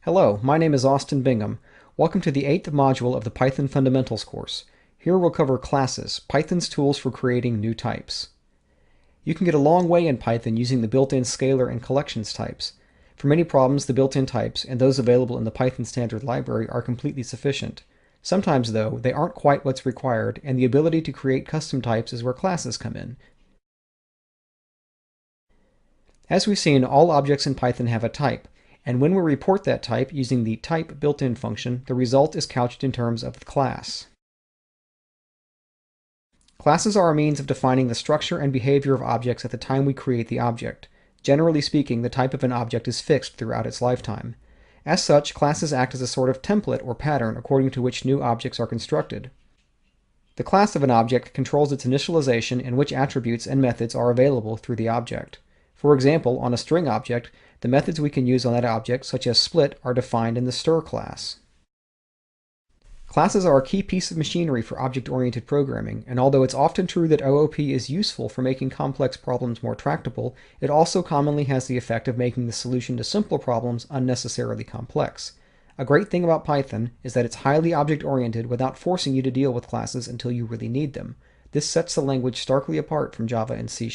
Hello, my name is Austin Bingham. Welcome to the 8th module of the Python Fundamentals course. Here we'll cover classes, Python's tools for creating new types. You can get a long way in Python using the built-in scalar and collections types. For many problems, the built-in types, and those available in the Python standard library, are completely sufficient. Sometimes, though, they aren't quite what's required, and the ability to create custom types is where classes come in. As we've seen, all objects in Python have a type, and when we report that type using the type built-in function, the result is couched in terms of the class. Classes are a means of defining the structure and behavior of objects at the time we create the object. Generally speaking, the type of an object is fixed throughout its lifetime. As such, classes act as a sort of template or pattern according to which new objects are constructed. The class of an object controls its initialization and which attributes and methods are available through the object. For example, on a string object, the methods we can use on that object, such as split, are defined in the str class. Classes are a key piece of machinery for object-oriented programming, and although it's often true that OOP is useful for making complex problems more tractable, it also commonly has the effect of making the solution to simple problems unnecessarily complex. A great thing about Python is that it's highly object-oriented without forcing you to deal with classes until you really need them. This sets the language starkly apart from Java and C#.